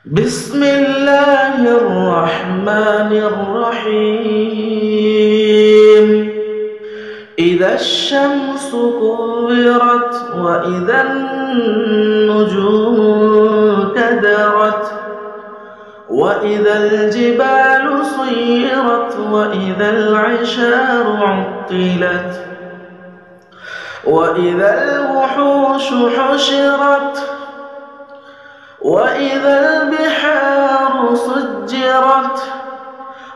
بسم الله الرحمن الرحيم. إذا الشمس كورت وإذا النجوم كدرت وإذا الجبال سيرت وإذا العشار عطلت وإذا الوحوش حشرت وإذا البحار سجرت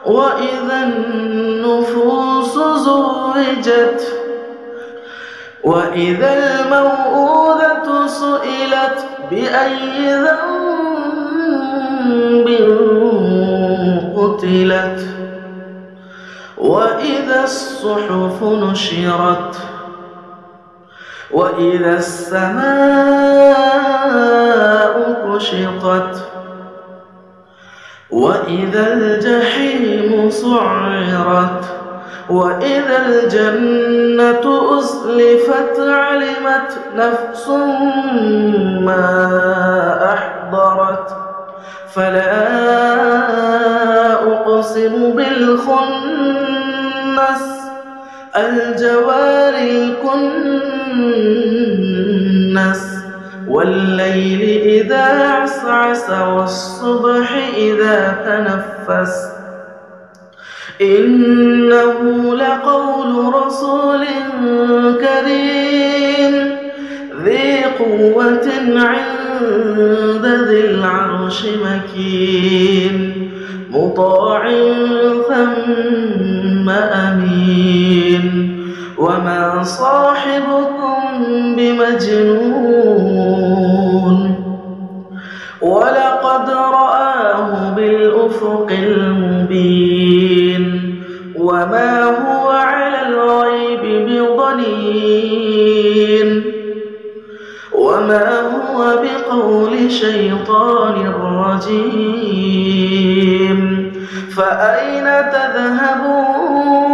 وإذا النفوس زوجت وإذا الموءودة سئلت بأي ذنب قتلت وإذا الصحف نشرت وإذا السماء كشطت وإذا الجحيم سعرت وإذا الجنة أزلفت علمت نفس ما أحضرت فلا أقسم بالخنس الجوار الكنس والليل إذا عسعس والصبح إذا تنفس إنه لقول رسول كريم ذي قوة عند ذي العرش مكين مطاع ثم أمين وما صاحبكم بمجنون ولقد رآه بالأفق المبين وما هو على الغيب بضنين وما هو بقول شيطان رجيم فأين تذهبون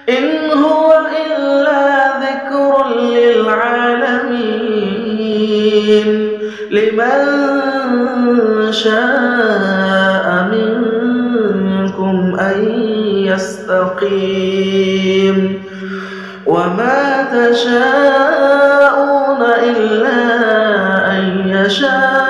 إن هو إلا ذكر للعالمين لمن شاء منكم أن يستقيم وما تشاءون إلا أن يشاء